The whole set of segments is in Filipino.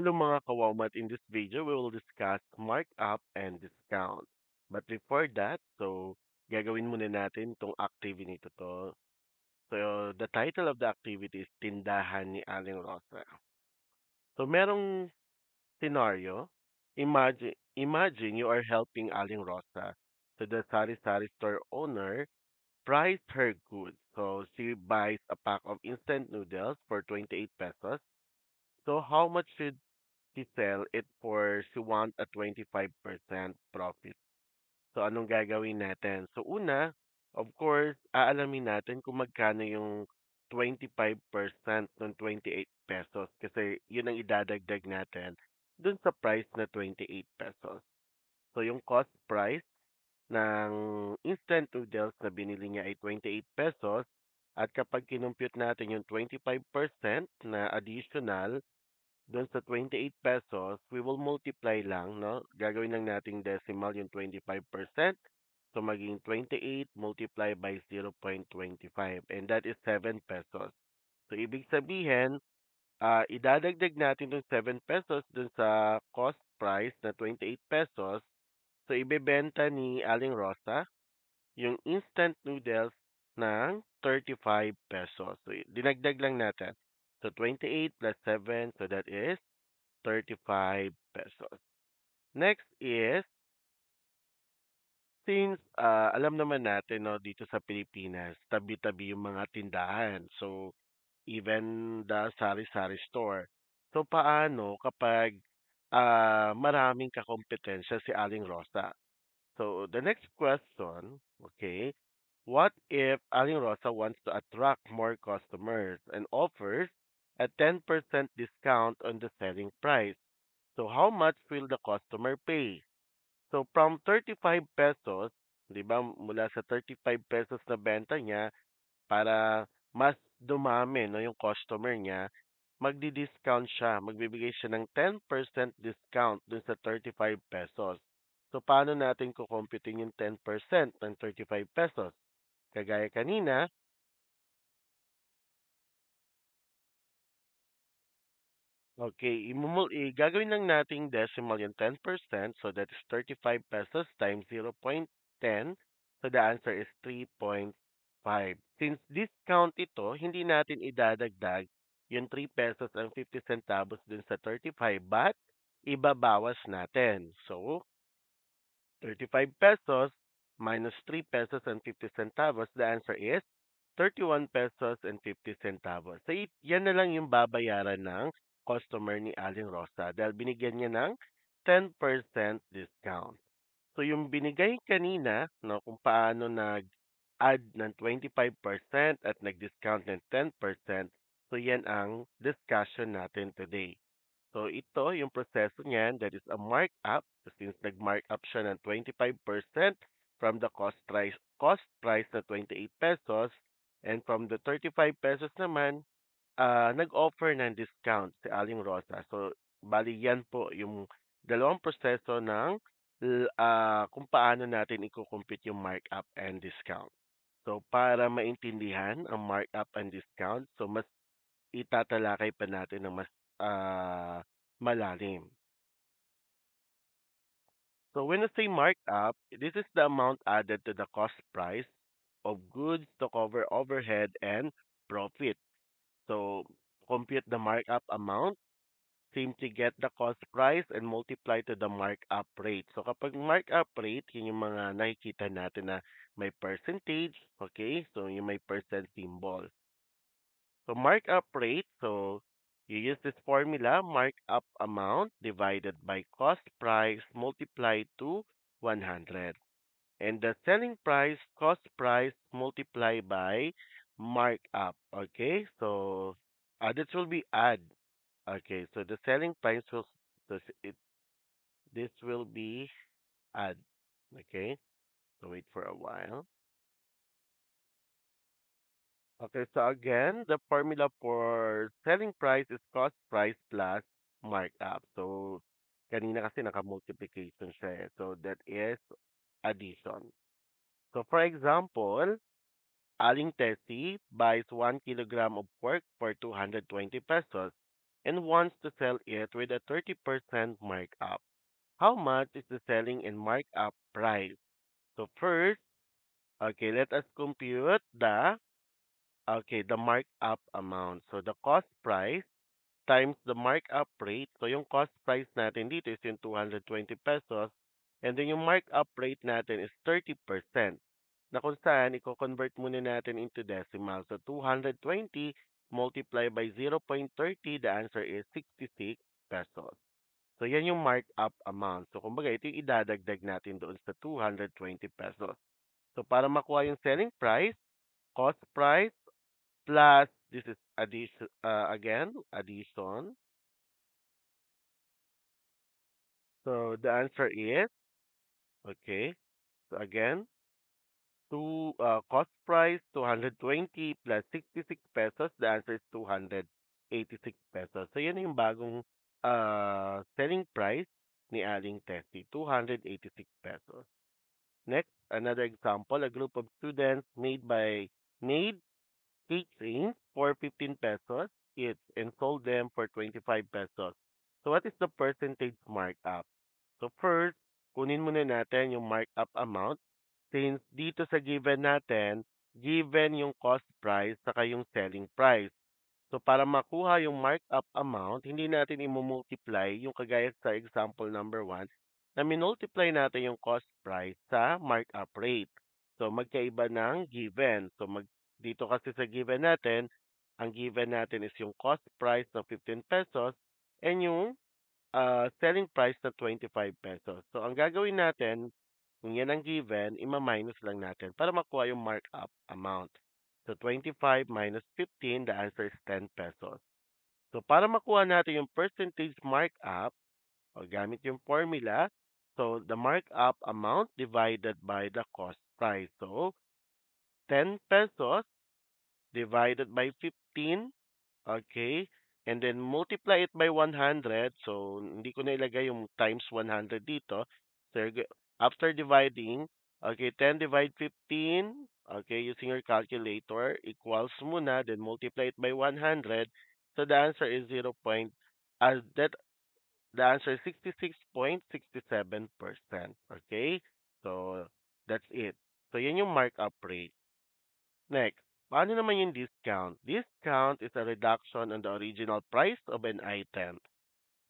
Hello mga kawawmat. In this video, we will discuss markup and discount. But before that, gagawin muna natin tong activity nito to. So, the title of the activity is Tindahan ni Aling Rosa. So, merong scenario. Imagine you are helping Aling Rosa. So, the sari-sari store owner price her goods. So, she buys a pack of instant noodles for 28 pesos. So, how much should she sell it for she want a 25% profit. So anong gagawin natin? So una, of course, aalamin natin kung magkano yung 25% ng 28 pesos kasi yun ang idadagdag natin dun sa price na 28 pesos. So yung cost price ng instant noodles na binili niya ay 28 pesos at kapag kinumpute natin yung 25% na additional doon sa 28 pesos, we will multiply lang, no? Gagawin lang nating decimal yung 25%. So, maging 28 multiplied by 0.25. And that is 7 pesos. So, ibig sabihin, idadagdag natin yung 7 pesos dun sa cost price na 28 pesos. So, ibebenta ni Aling Rosa yung instant noodles ng 35 pesos. So, dinagdag lang natin. So, 28 plus 7, so that is 35 pesos. Next is, since alam naman natin no, dito sa Pilipinas, tabi-tabi yung mga tindahan. So, even the sari-sari store. So, paano kapag maraming kakompetensya si Aling Rosa? So, the next question, okay, what if Aling Rosa wants to attract more customers and offers a 10% discount on the selling price? So how much will the customer pay? So from 35 pesos, 'di ba, mula sa 35 pesos na benta niya para mas dumami no yung customer niya, magdi-discount siya, magbibigay siya ng 10% discount dun sa 35 pesos. So paano natin kukumputin yung 10% ng 35 pesos? Kagaya kanina, okay, gagawin lang nating decimal yung 10%, so that is 35 pesos times 0.10. So the answer is 3.5. Since discount ito, hindi natin idadagdag yung 3 pesos and 50 centavos dun sa 35, but ibabawas natin. So, 35 pesos minus 3 pesos and 50 centavos, the answer is 31 pesos and 50 centavos. So, yan na lang yung babayaran ng customer ni Aling Rosa dahil binigyan niya ng 10% discount. So, yung binigay kanina, no, kung paano nag-add ng 25% at nag-discount ng 10%, so yan ang discussion natin today. So ito, yung proseso niyan, that is a markup. So since nag-markup siya ng 25% from the cost price na 28 pesos, and from the 35 pesos naman, nag-offer ng discount si Aling Rosa. So bali yan po yung dalawang proseso ng kung paano natin i-compute yung markup and discount. So para maintindihan ang markup and discount, so mas itatalakay pa natin ng mas malalim. So when I say markup, this is the amount added to the cost price of goods to cover overhead and profit. So compute the markup amount, simply get the cost price and multiply to the markup rate. So kapag markup rate, yun yung mga nakikita natin na may percentage, okay? So yung may percent symbol. So markup rate, so you use this formula, markup amount divided by cost price multiplied to 100. And the selling price, cost price multiplied by markup. Okay, so this will be add. Okay, so the selling price will, so this will be add. Okay, so wait for a while. Okay, so again, the formula for selling price is cost price plus markup. So, kanina kasi naka-multiplication siya eh. So, that is addition. So, for example, Aling Tessie buys 1 kilogram of pork for 220 pesos and wants to sell it with a 30% markup. How much is the selling and markup price? So first, okay, let us compute the markup amount. So the cost price times the markup rate. So yung cost price natin dito is yung 220 pesos. And then yung markup rate natin is 30%. Na kung saan, i-convert muna natin into decimal. So 220 multiplied by 0.30, the answer is 66 pesos. So yan yung markup amount. So kumbaga, ito yung idadagdag natin doon sa 220 pesos. So para makuha yung selling price, cost price, plus this is addition. So the answer is okay. So again, cost price 220 plus 66 pesos. The answer is 286 pesos. So yan yung bagong selling price ni Aling Tessie, 286 pesos. Next, another example, a group of students made keychains for 15 pesos each and sold them for 25 pesos. So what is the percentage markup? So first, kunin muna natin yung markup amount since dito sa given natin, given yung cost price saka yung selling price. So para makuha yung markup amount, hindi natin i-multiply yung kagaya sa example number 1 na minultiply natin yung cost price sa markup rate. So magkaiba ng given. So dito kasi sa given natin, ang given natin is yung cost price na 15 pesos and yung selling price na 25 pesos. So ang gagawin natin, kung yan ang given, ima-minus lang natin para makuha yung markup amount. So 25 minus 15, the answer is 10 pesos. So para makuha natin yung percentage markup, o gamit yung formula, so the markup amount divided by the cost price. So 10 pesos divided by 15, okay? And then multiply it by 100. So hindi ko na ilagay yung times 100 dito. So after dividing, okay, 10 divide 15, okay, using your calculator, equals muna, then multiply it by 100. So the answer is 0. That the answer is 66.67%. Okay? So that's it. So yan yung markup rate. Next, paano naman yung discount? Discount is a reduction on the original price of an item.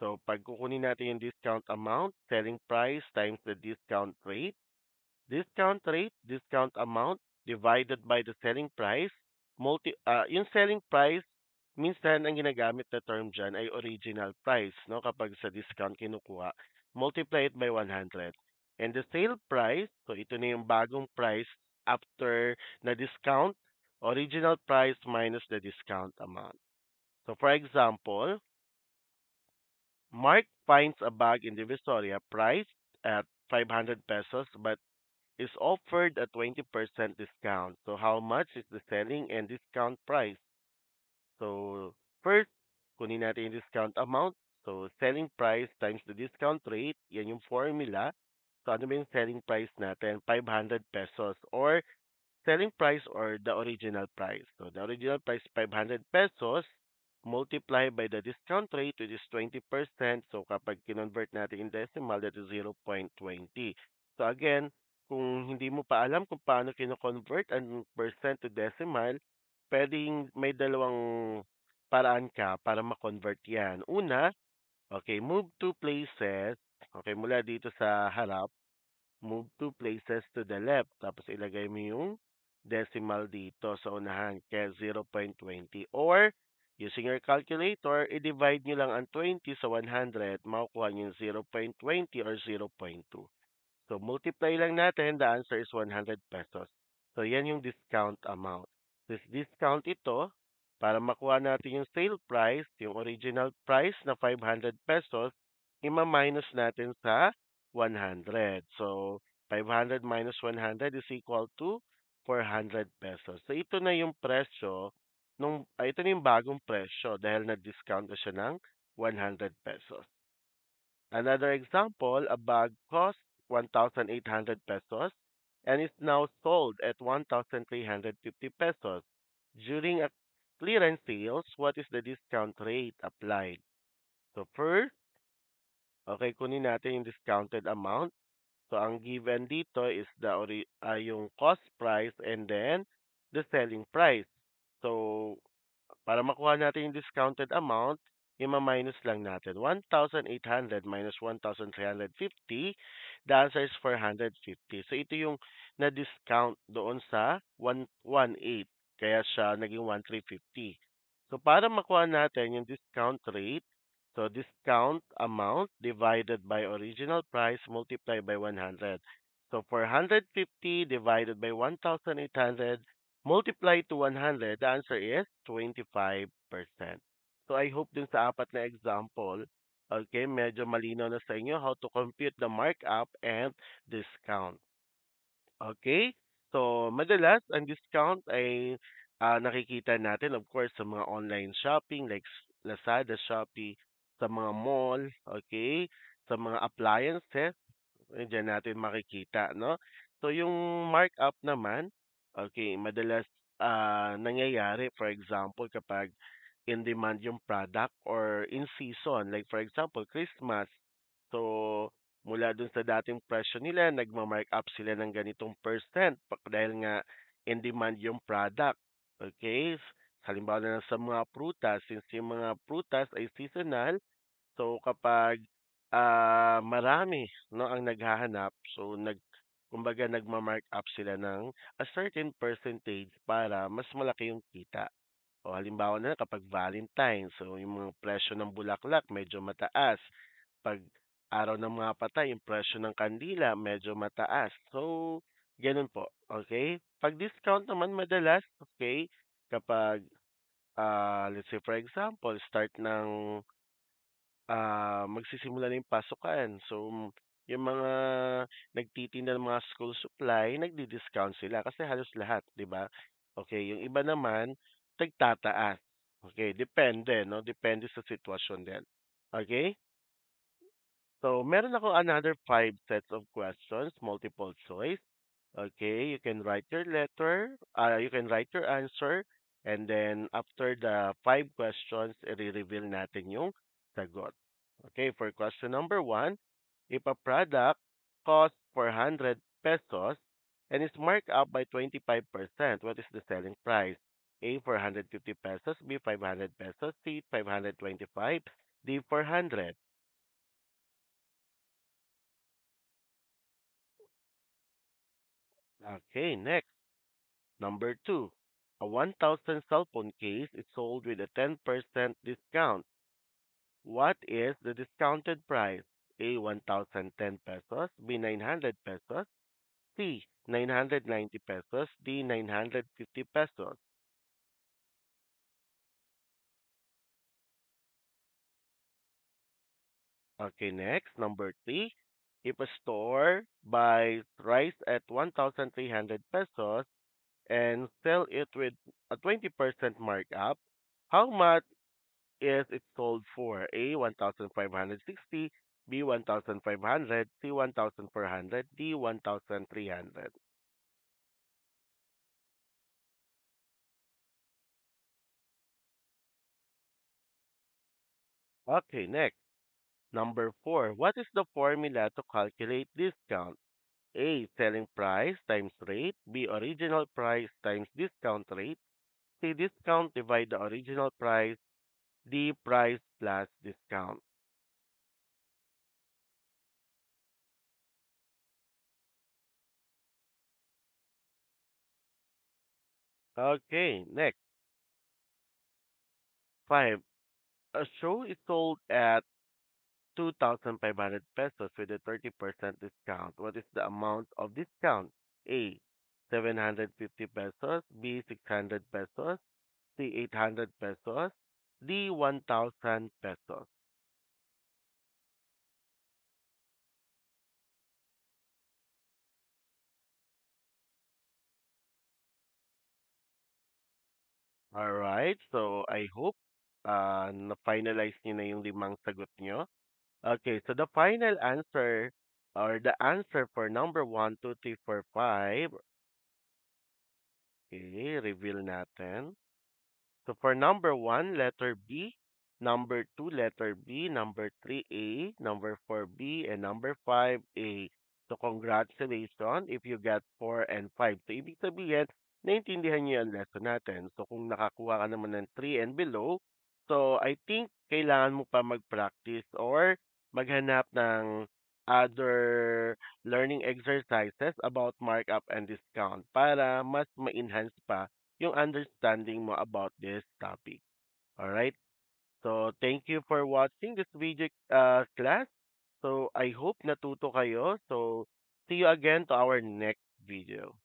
So, pag kukunin natin yung discount amount, selling price times the discount amount divided by the selling price, yung selling price, minsan ang ginagamit na term dyan ay original price, no? Kapag sa discount kinukuha, multiply it by 100. And the sale price, so ito na yung bagong price after na discount, original price minus the discount amount. So for example, Mark finds a bag in Divisoria priced at 500 pesos but is offered a 20% discount. So how much is the selling and discount price? So first, kunin natin yung discount amount. So selling price times the discount rate, yan yung formula. So ano ba yung selling price natin? 500 pesos or selling price or the original price. So the original price 500 pesos multiplied by the discount rate which is 20%. So kapag kinonvert natin in decimal that is 0.20. So again, kung hindi mo pa alam kung paano kino-convert ang percent to decimal, pwedeng may dalawang paraan ka para ma-convert yan. Una, okay, move two places. Okay, mula dito sa harap, move two places to the left. Tapos ilagay mo yung decimal dito sa unahan, kaya 0.20. Or, using your calculator, i-divide nyo lang ang 20 sa 100, makukuha nyo yung 0.20 or 0.2. So, multiply lang natin, the answer is 100 pesos. So, yan yung discount amount. This discount ito, para makuha natin yung sale price, yung original price na 500 pesos, ima-minus natin sa 100. So, 500 minus 100 is equal to 400 pesos. So, ito na yung presyo, ito na yung bagong presyo dahil na-discount na siya ng 100 pesos. Another example, a bag costs 1,800 pesos and is now sold at 1,350 pesos. During a clearance sales, what is the discount rate applied? So first, okay, kunin natin yung discounted amount. So ang given dito is yung cost price and then the selling price. So para makuha natin yung discounted amount, ima-minus lang natin. 1,800 minus 1,350, the answer is 450. So ito yung na-discount doon sa 118. Kaya siya naging 1,350. So para makuha natin yung discount rate, so discount amount divided by original price multiplied by 100. So 450 divided by 1,800 multiply to 100, the answer is 25%. So I hope dun sa apat na example, okay, medyo malinaw na sa inyo how to compute the markup and discount. Okay? So, madalas, ang discount ay nakikita natin, of course, sa mga online shopping like Lazada, Shopee, sa mga mall, okay? Sa mga appliances, diyan natin makikita, no? So, yung markup naman, okay, madalas nangyayari, for example, kapag in demand yung product or in season, like for example, Christmas. So, mula dun sa dating presyo nila, nagma-mark up sila ng ganitong percent dahil nga in demand yung product. Okay? Halimbawa na lang sa mga prutas, since yung mga prutas ay seasonal, so kapag marami no ang naghahanap, so kumbaga nagma-mark up sila ng a certain percentage para mas malaki yung kita. O halimbawa na lang kapag Valentine, so yung mga presyo ng bulaklak medyo mataas. Pag araw ng mga patay, yung presyo ng kandila medyo mataas. So, ganun po. Okay? Pag discount naman madalas, okay, kapag let's say for example, start ng magsisimula na yung pasukan. So, yung mga nagtitinda ng mga school supply, nagdi-discount sila kasi halos lahat, 'di ba? Okay, yung iba naman nagtataas. Okay, depende, no? Depende sa sitwasyon din. Okay? So, meron ako another five sets of questions, multiple choice. Okay, you can write your letter, you can write your answer, and then after the five questions, i-reveal natin yung sagot. Okay, for question number one, if a product costs 400 pesos and is marked up by 25%, what is the selling price? A, 450 pesos, B, 500 pesos, C, 525, D, 400. Okay, next. Number two, a 1,000 cell phone case is sold with a 10% discount. What is the discounted price? A, 1,010 pesos, B, 900 pesos, C, 990 pesos, D, 950 pesos. Okay, next, number three, if a store buys rice at 1,300 pesos and sell it with a 20% markup, how much is it sold for? A, 1,560, B, 1,500, C, 1,400, D, 1,300. Okay, next. Number four, what is the formula to calculate discount? A, selling price times rate. B, original price times discount rate. C, discount divide the original price. D, price plus discount. Okay, next. Five, a shoe is sold at 2,500 pesos with a 30% discount. What is the amount of discount? A, 750 pesos. B, 600 pesos. C, 800 pesos. D, 1,000 pesos. Alright, so I hope na-finalize niyo na yung limang sagot niyo. Okay, so the final answer or the answer for number one, 2, 3, 4, 5. Okay, reveal natin. So for number one, letter B, number 2, letter B, number 3, A, number 4, B, and number 5, A. So, congratulations if you got 4 and 5. So, ibig sabihin, naintindihan niyo yung lesson natin. So, kung nakakuha ka naman ng 3 and below, so, I think kailangan mo pa mag-practice or maghanap ng other learning exercises about markup and discount para mas ma-enhance pa yung understanding mo about this topic. Alright? So, thank you for watching this video class. So, I hope natuto kayo. So, see you again to our next video.